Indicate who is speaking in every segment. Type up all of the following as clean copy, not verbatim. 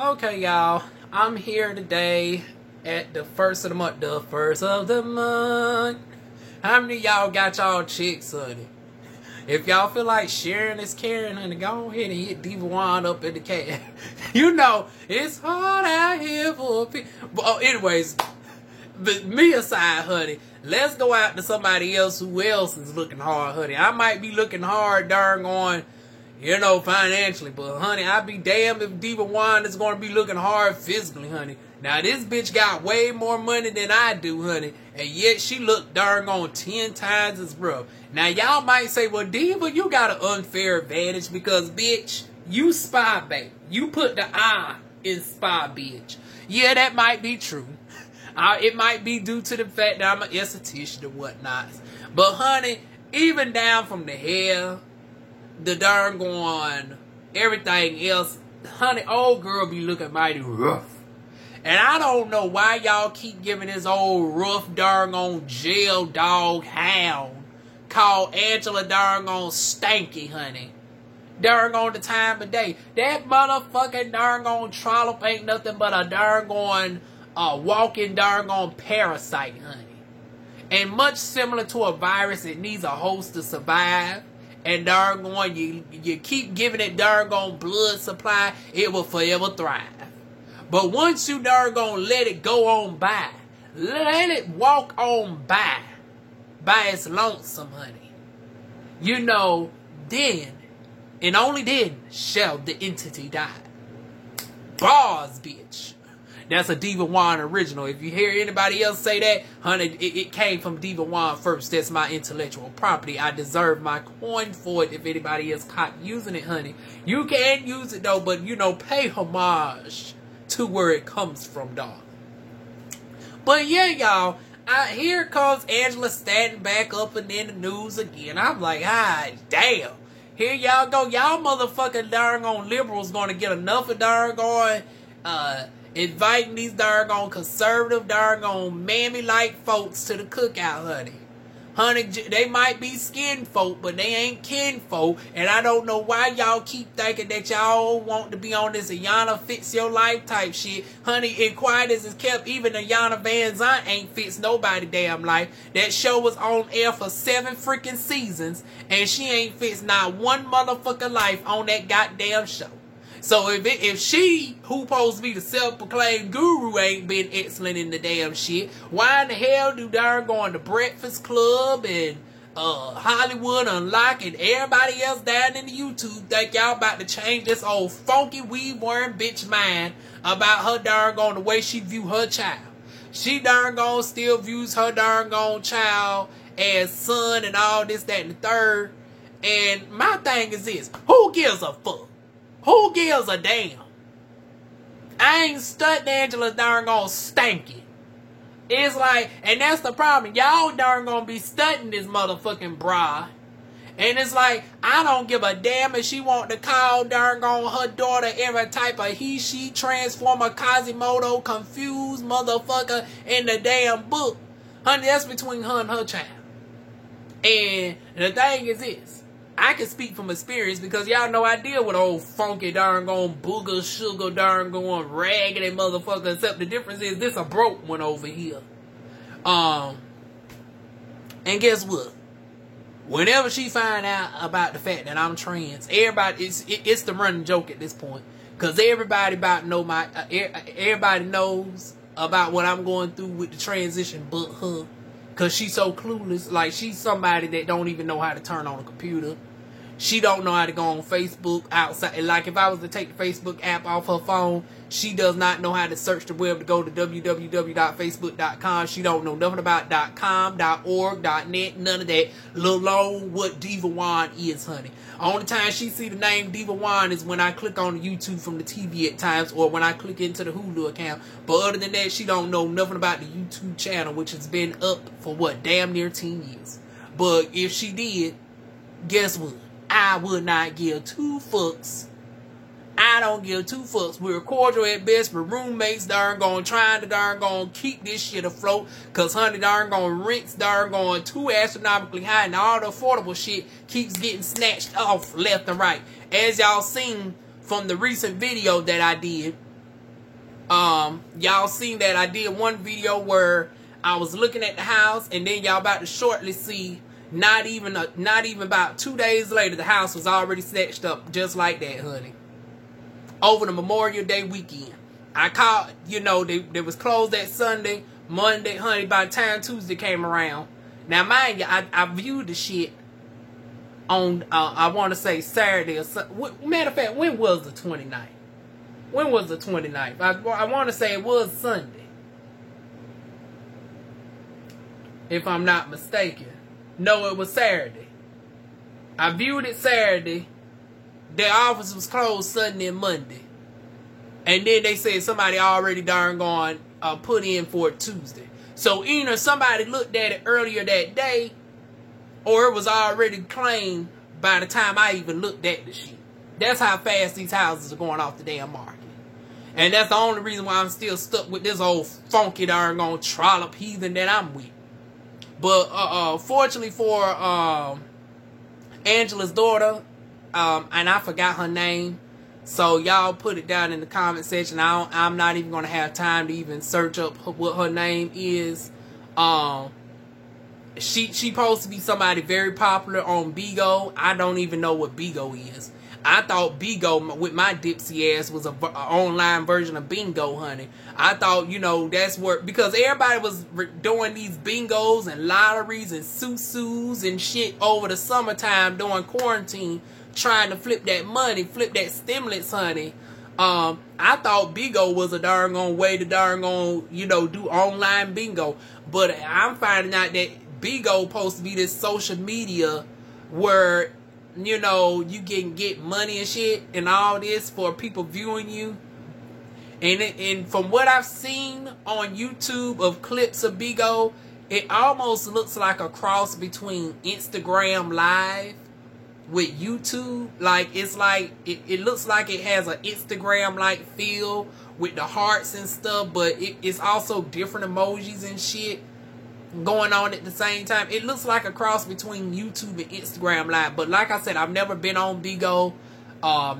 Speaker 1: Okay, y'all. I'm here today at the first of the month. The first of the month. How many of y'all got y'all chicks, honey? If y'all feel like sharing is caring, honey, go ahead and hit Diva Wand up in the cat. You know, it's hard out here for people. Anyways, but me aside, honey, let's go out to somebody else who else is looking hard, honey. I might be looking hard, darn on, financially, but honey, I'd be damned if Diva Wand is going to be looking hard physically, honey. Now, this bitch got way more money than I do, honey, and yet she look darn on 10 times as rough. Now, y'all might say, well, Diva, you got an unfair advantage because, bitch, you spy bait. You put the I in spy, bitch. Yeah, that might be true. It might be due to the fact that I'm an esthetician and whatnot. But, honey, even down from the hair, the darn on everything else, honey, old girl be looking mighty rough. And I don't know why y'all keep giving this old rough darn on jail dog hound called Angela darn on Stanky, honey. Darn on the time of day. That motherfucking darn on trollop ain't nothing but a darn on walking darn on parasite, honey. And much similar to a virus, it needs a host to survive. And darn on you keep giving it darn on blood supply, it will forever thrive. But once you darn on let it go on by, let it walk on by its lonesome, honey. You know, then, and only then, shall the entity die. Bars, bitch. That's a Diva Wand original. If you hear anybody else say that, honey, it came from Diva Wand first. That's my intellectual property. I deserve my coin for it if anybody else caught using it, honey. You can use it, though, but, pay homage to where it comes from, dog. But, yeah, y'all, here comes Angela standing back up and in the news again. I'm like, damn. Here y'all go. Y'all motherfucking darn on liberals gonna get enough of darn on, inviting these darn conservative darn mammy-like folks to the cookout, honey. Honey, they might be skin folk, but they ain't kin folk. And I don't know why y'all keep thinking that y'all want to be on this Ayanna fix your life type shit. Honey, and quiet as it's kept, even Ayanna Van Zant ain't fix nobody damn life. That show was on air for 7 freaking seasons, and she ain't fixed not one motherfucking life on that goddamn show. So if she, who supposed to be the self-proclaimed guru, ain't been excellent in the damn shit, why in the hell do darn going to Breakfast Club and Hollywood Unlocked and everybody else down in the YouTube think y'all about to change this old funky weed-wearing bitch mind about her darn going the way she view her child? She darn gone still views her darn gone child as son and all this, that, and the third. And my thing is this: who gives a fuck? Who gives a damn? I ain't studying Angela darn gonna Stanky. It's like, and that's the problem. Y'all darn gonna be studying this motherfucking bride. And it's like, I don't give a damn if she want to call darn gone her daughter every type of he, she, transformer, Quasimodo, confused motherfucker in the damn book. Honey, that's between her and her child. And the thing is this: I can speak from experience because y'all know I deal with old funky darn gone booger, sugar darn gone raggedy motherfucker, except the difference is this a broke one over here. And guess what? Whenever she find out about the fact that I'm trans, everybody, it's the running joke at this point. Because everybody everybody knows about what I'm going through with the transition but her. Because she's so clueless. Like, she's somebody that don't even know how to turn on a computer. She don't know how to go on Facebook outside. Like, if I was to take the Facebook app off her phone, she does not know how to search the web to go to www.facebook.com. She don't know nothing about .com, .org, .net, none of that. Let alone what Diva Wand is, honey. Only time she see the name Diva Wand is when I click on YouTube from the TV at times, or when I click into the Hulu account. But other than that, she don't know nothing about the YouTube channel, which has been up for what, damn near 10 years. But if she did, guess what? I would not give 2 fucks. I don't give 2 fucks. We're cordial at best, but roommates darn gone trying to darn gone keep this shit afloat. Cause honey darn gone rents darn gone too astronomically high, and all the affordable shit keeps getting snatched off left and right. As y'all seen from the recent video that I did Y'all seen that I did one video where I was looking at the house, and then y'all about to shortly see, not even about 2 days later, the house was already snatched up just like that, honey. Over the Memorial Day weekend. I called, you know, they was closed that Sunday, Monday, honey, by the time Tuesday came around. Now, mind you, I viewed the shit on, I want to say Saturday or something. Matter of fact, when was the 29th? When was the 29th? I want to say it was Sunday, if I'm not mistaken. No, it was Saturday. I viewed it Saturday. Their office was closed Sunday and Monday. And then they said somebody already darn gone put in for it Tuesday. So either somebody looked at it earlier that day, or it was already claimed by the time I even looked at the shit. That's how fast these houses are going off the damn market. And that's the only reason why I'm still stuck with this old funky darn gone trollop heathen that I'm with. But fortunately for Angela's daughter, and I forgot her name, so y'all put it down in the comment section. I'm not even going to have time to even search up what her name is. She supposed to be somebody very popular on Bigo. I don't even know what Bigo is. I thought Bigo, with my dipsy ass, was a online version of Bingo, honey. I thought, you know, that's where, because everybody was doing these bingos and lotteries and susus and shit over the summertime during quarantine, trying to flip that money, flip that stimulus, honey. I thought Bigo was a darn on way to darn on, you know, do online bingo. But I'm finding out that Bigo supposed to be this social media where, you know, you can get money and shit and all this for people viewing you. And from what I've seen on YouTube of clips of Bigo, it almost looks like a cross between Instagram Live with YouTube. Like, it's like, it looks like it has an Instagram-like feel with the hearts and stuff, but it's also different emojis and shit going on at the same time. It looks like a cross between YouTube and Instagram Live. But like I said, I've never been on Bigo.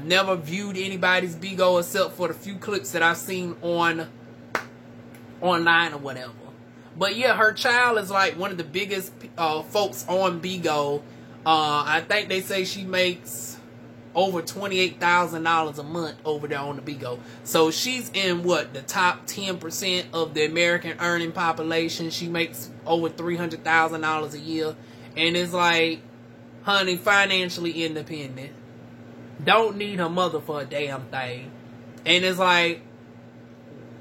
Speaker 1: Never viewed anybody's Bigo except for the few clips that I've seen online or whatever. But yeah, her child is like one of the biggest folks on Bigo. I think they say she makes over $28,000 a month over there on the Bigo. So she's in what, the top 10% of the American earning population. She makes over $300,000 a year, and it's like, honey, financially independent. Don't need her mother for a damn thing. And it's like,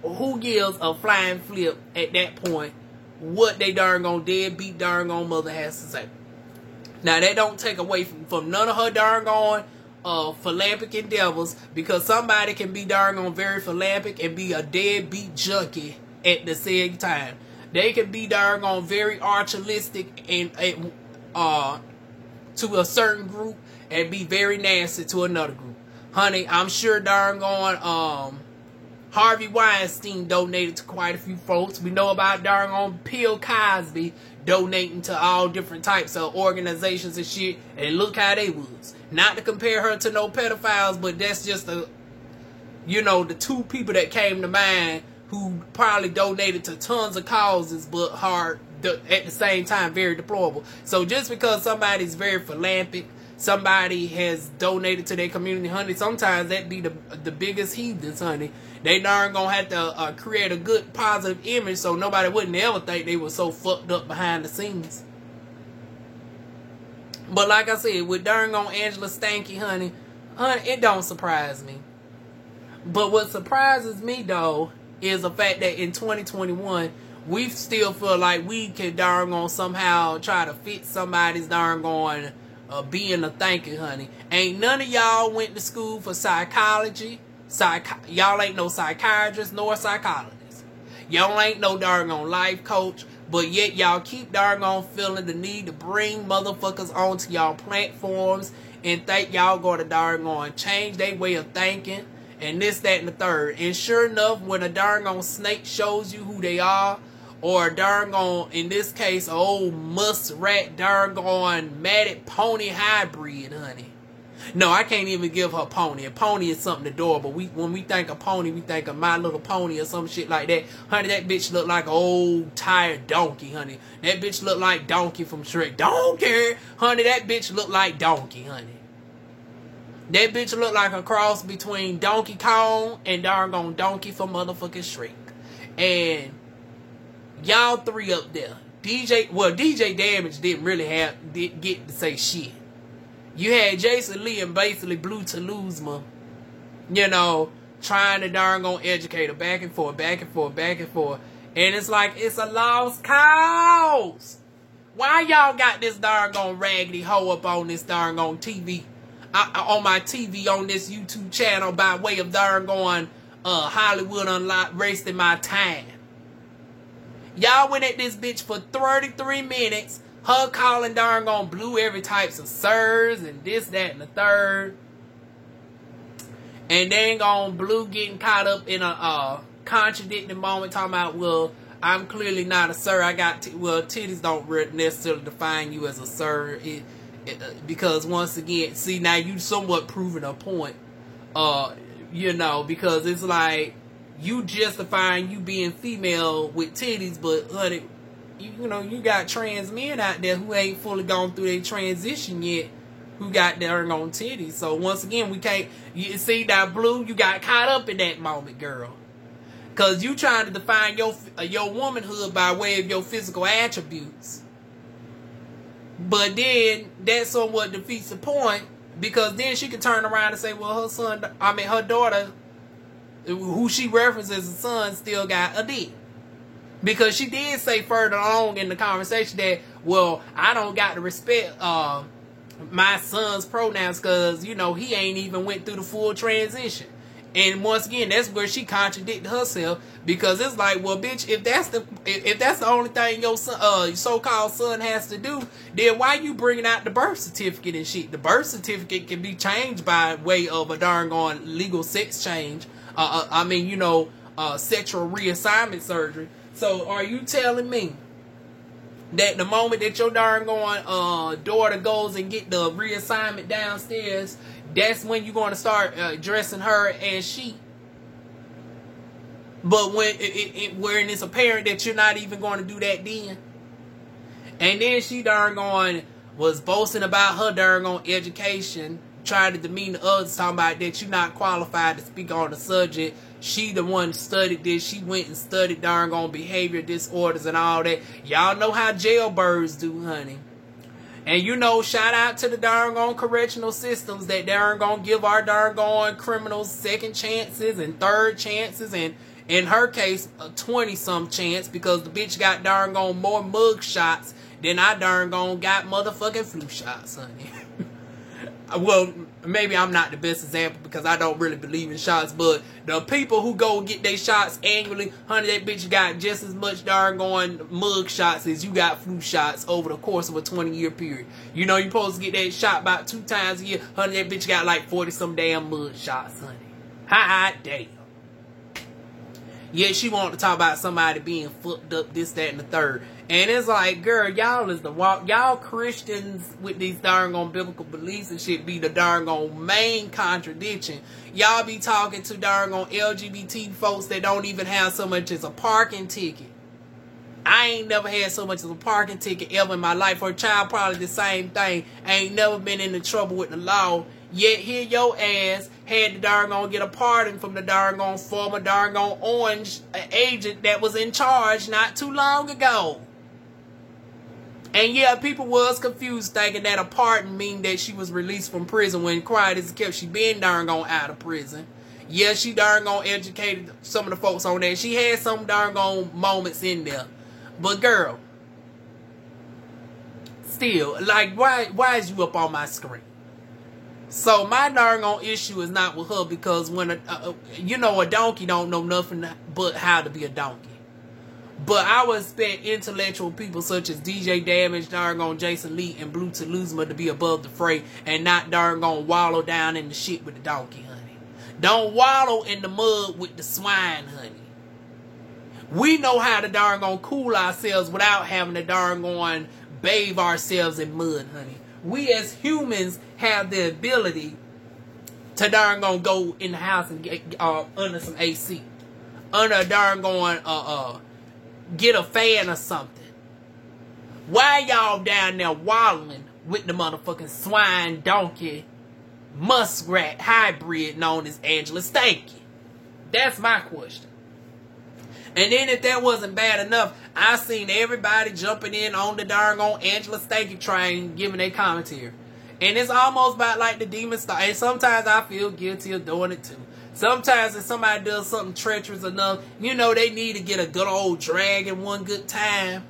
Speaker 1: who gives a flying flip at that point what they darn gone deadbeat darn gone mother has to say? Now, that don't take away from none of her darn gone philanthropic endeavors, because somebody can be darn gone very philanthropic and be a deadbeat junkie at the same time. They can be darn gone very altruistic and to a certain group and be very nasty to another group. Honey, I'm sure darn gone Harvey Weinstein donated to quite a few folks. We know about darn gone Bill Cosby donating to all different types of organizations and shit, and look how they was. Not to compare her to no pedophiles, but that's just the, you know, the two people that came to mind who probably donated to tons of causes, but at the same time very deplorable. So just because somebody's very philanthropic, somebody has donated to their community, honey, sometimes that be the biggest heathens, honey. They darn gonna have to create a good positive image so nobody wouldn't ever think they were so fucked up behind the scenes. But like I said, with darn gone Angela Stanky, honey, it don't surprise me. But what surprises me though is the fact that in 2021 we still feel like we can darn gone somehow try to fit somebody's darn gone being a thinker, honey. Ain't none of y'all went to school for psychology. Y'all ain't no psychiatrist nor psychologist. Y'all ain't no darn gone life coach. But yet y'all keep darn gone feeling the need to bring motherfuckers onto y'all platforms and think y'all gonna darn gone change their way of thinking and this, that, and the third. And sure enough, when a darn gone snake shows you who they are, or a darn gone, in this case, a old muskrat darn gone matted pony hybrid, honey, No, I can't even give her Pony. A pony is something adorable. When we think of Pony, we think of My Little Pony or some shit like that. Honey, that bitch look like an old tired donkey, honey. That bitch look like Donkey from Shrek. Donkey! Honey, that bitch look like Donkey, honey. That bitch look like a cross between Donkey Kong and doggone Donkey from motherfucking Shrek. And y'all three up there. DJ Damage didn't get to say shit. You had Jason Lee and basically Blue Taluzma, you know, trying to darn gonna educate her back and forth. And it's like, it's a lost cause. Why y'all got this darn gonna raggedy hoe up on this darn gonna TV? On my TV on this YouTube channel by way of darn going Hollywood Unlocked, wasting my time. Y'all went at this bitch for 33 minutes. Her calling darn gone Blue every types of sirs and this, that, and the third. And then gone Blue getting caught up in a contradicting moment talking about, well, I'm clearly not a sir. I got, titties don't necessarily define you as a sir. Because once again, see, now you somewhat proving a point. You know, because it's like, you justifying you being female with titties, but honey, you know, you got trans men out there who ain't fully gone through their transition yet, who got their own titties. So once again, we can't, you see that Blue, you got caught up in that moment, girl. Cause you trying to define your womanhood by way of your physical attributes. But then that somewhat defeats the point, because then she can turn around and say, well, her daughter, who she references as a son, still got a dick. Because she did say further along in the conversation that, well, I don't got to respect my son's pronouns because, you know, he ain't even went through the full transition. And once again, that's where she contradicted herself, because it's like, well, bitch, if that's the only thing your son, so-called son has to do, then why you bringing out the birth certificate and shit? The birth certificate can be changed by way of a darn gone legal sex change. I mean, you know, sexual reassignment surgery. So are you telling me that the moment that your darn going daughter goes and get the reassignment downstairs, that's when you're going to start dressing her as she? But when when it's apparent that you're not even going to do that then. And then she darn going was boasting about her darn on education, trying to demean the others, talking about that you're not qualified to speak on the subject. She the one studied this. She went and studied darn on behavior disorders and all that. Y'all know how jailbirds do, honey. And you know, shout out to the darn on correctional systems that darn gonna give our darn on criminals second chances and third chances, and in her case, a 20-some chance, because the bitch got darn on more mug shots than I darn on got motherfucking flu shots, honey. Well, maybe I'm not the best example because I don't really believe in shots, but the people who go get their shots annually, honey, that bitch got just as much darn going mug shots as you got flu shots over the course of a 20-year period. You know, you're supposed to get that shot about 2 times a year. Honey, that bitch got like 40-some damn mug shots, honey. Hot damn. Yeah, she wanted to talk about somebody being fucked up, this, that, and the third. And it's like, girl, y'all is the walk. Y'all Christians with these darn on biblical beliefs and shit be the darn on main contradiction. Y'all be talking to darn on LGBT folks that don't even have so much as a parking ticket. I ain't never had so much as a parking ticket ever in my life. For a child, probably the same thing. I ain't never been into trouble with the law. Yet here your ass had to darn on get a pardon from the darn on former darn on orange agent that was in charge not too long ago. And yeah, people was confused thinking that a pardon mean that she was released from prison, when quiet as it kept, she been darn on out of prison. Yeah, she darn on educated some of the folks on that. She had some darn on moments in there. But girl, still, like, why is you up on my screen? So my darn on issue is not with her, because when you know, a donkey don't know nothing but how to be a donkey. But I would expect intellectual people such as DJ Damage, darn on Jason Lee, and Blue Taluzma to be above the fray and not darn on wallow down in the shit with the donkey, honey. Don't wallow in the mud with the swine, honey. We know how to darn on cool ourselves without having to darn on bathe ourselves in mud, honey. we as humans have the ability to darn gonna go in the house and get under some AC, under a darn going get a fan or something. Why y'all down there wallowing with the motherfucking swine, donkey, muskrat hybrid known as Angela Stanky? That's my question. And then if that wasn't bad enough, I seen everybody jumping in on the darn on Angela Stanky train, giving their commentary. And it's almost about like the demon star. And sometimes I feel guilty of doing it too. Sometimes if somebody does something treacherous enough, you know they need to get a good old drag in one good time.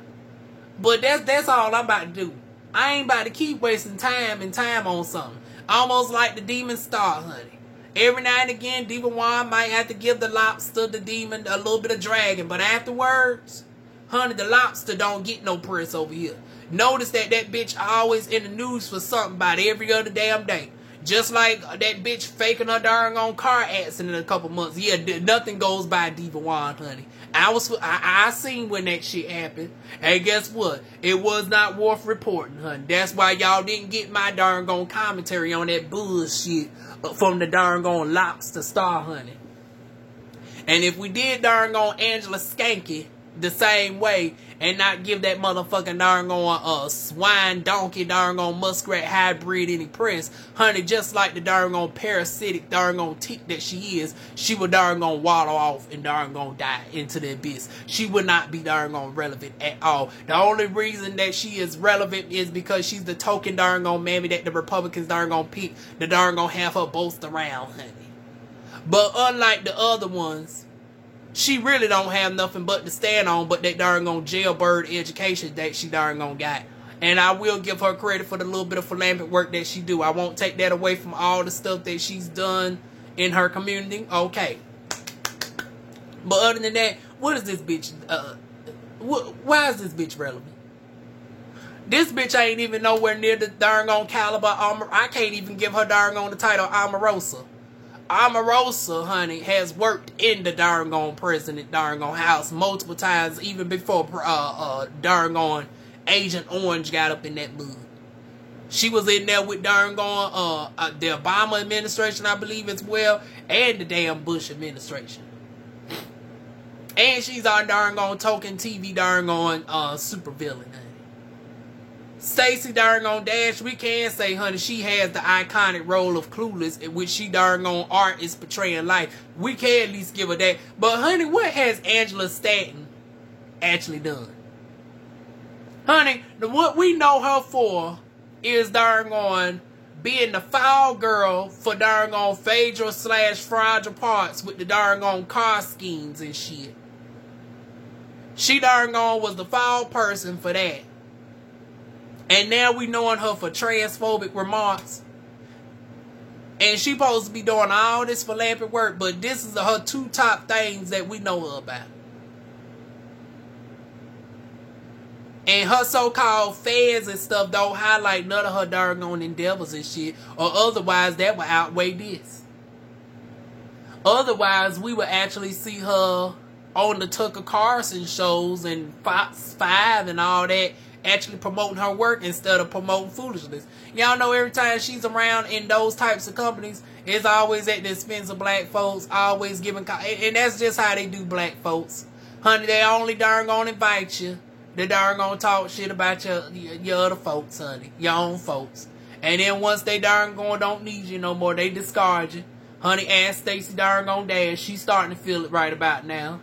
Speaker 1: But that's all I'm about to do. I ain't about to keep wasting time on something. Almost like the demon star, honey. Every now and again, Diva Wand might have to give the lobster, the demon, a little bit of dragging. But afterwards, honey, the lobster don't get no press over here. Notice that bitch always in the news for something about every other damn day. Just like that bitch faking her darn on car accident in a couple months. Yeah, nothing goes by Diva Wand, honey. I seen when that shit happened. And guess what? It was not worth reporting, honey. That's why y'all didn't get my darn on commentary on that bullshit from the darn on lobster star, honey. And if we did darn on Angela Skanky the same way and not give that motherfucking darn on swine, donkey, darn on muskrat hybrid any press, honey, just like the darn on parasitic darn on tick that she is, she would darn on waddle off and darn on die into the abyss. She would not be darn on relevant at all. The only reason that she is relevant is because she's the token darn on mammy that the Republicans darn on pick to darn on have her boast around, honey. But unlike the other ones, she really don't have nothing but to stand on but that darn on jailbird education that she darn on got. And I will give her credit for the little bit of philanthropic work that she do. I won't take that away from all the stuff that she's done in her community. Okay. But other than that, what is this bitch? Why is this bitch relevant? This bitch ain't even nowhere near the darn on caliber. I can't even give her darn on the title Omarosa. Omarosa, honey, has worked in the darn on president darn on house multiple times, even before darn on Agent Orange got up in that mood. She was in there with darn on the Obama administration, I believe, as well, and the damn Bush administration. And she's our darn on token TV darn on supervillain, honey. Stacey darn on Dash, we can say, honey, she has the iconic role of Clueless, in which she darn on art is portraying life. We can at least give her that. But honey, what has Angela Stanton actually done? Honey, what we know her for is darn on being the foul girl for darn on Phaedra / Fragile Parts with the darn on car schemes and shit. She darn on was the foul person for that. And now we knowing her for transphobic remarks. And she supposed to be doing all this philanthropic work, but this is her two top things that we know her about. And her so-called fans and stuff don't highlight none of her darn on endeavors and shit, or otherwise that would outweigh this. Otherwise, we would actually see her on the Tucker Carlson shows and Fox 5 and all that, actually promoting her work instead of promoting foolishness. Y'all know every time she's around in those types of companies, it's always at the expense of black folks, always giving, and that's just how they do black folks. Honey, they only darn gonna invite you. They darn gonna talk shit about your other folks, honey, your own folks. And then once they darn gonna don't need you no more, they discard you. Honey, ask Stacey darn gonna Dash, she's starting to feel it right about now.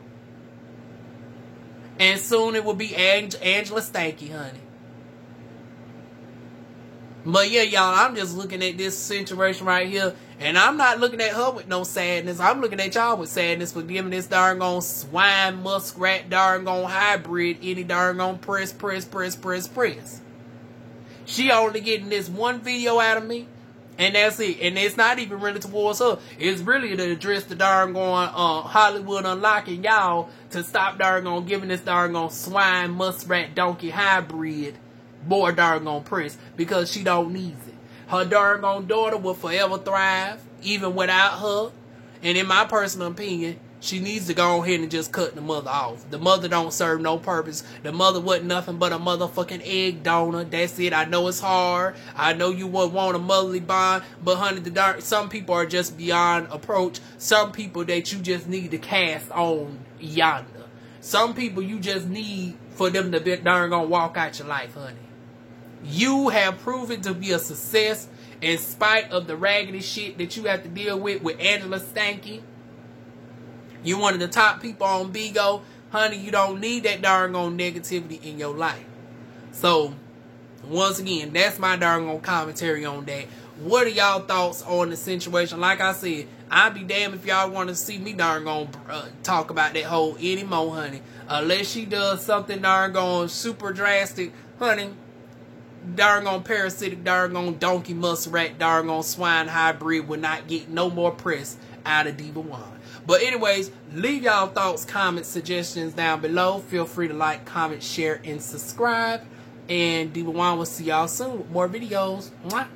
Speaker 1: And soon it will be Angela Stanky, honey. But yeah, y'all, I'm just looking at this situation right here. And I'm not looking at her with no sadness. I'm looking at y'all with sadness for giving this darn on swine, muskrat, darn on hybrid any darn on press. She only getting this one video out of me. And that's it. And it's not even really towards her. It's really to address the darn on Hollywood Unlocking y'all to stop darn on giving this darn on swine, muskrat, donkey hybrid more darn on press because she don't need it. Her darn on daughter will forever thrive even without her. And in my personal opinion, She needs to go ahead and just cut the mother off. The mother don't serve no purpose. The mother wasn't nothing but a motherfucking egg donor. That's it. I know it's hard. I know you would want a motherly bond. But honey, some people are just beyond approach. Some people that you just need to cast on yonder. Some people you just need for them to be darn gonna walk out your life, honey. You have proven to be a success in spite of the raggedy shit that you have to deal with Angela Stanky. You one of the top people on Bigo. Honey, you don't need that darn on negativity in your life. So, once again, that's my darn on commentary on that. What are y'all thoughts on the situation? Like I said, I'd be damned if y'all want to see me darn on talk about that whole anymore, honey. Unless she does something darn on super drastic, honey. Darn on parasitic, darn on donkey muskrat, darn on swine hybrid will not get no more press out of Diva Wand. But anyways, leave y'all thoughts, comments, suggestions down below. Feel free to like, comment, share, and subscribe. And Diva Wand will see y'all soon with more videos. Mwah.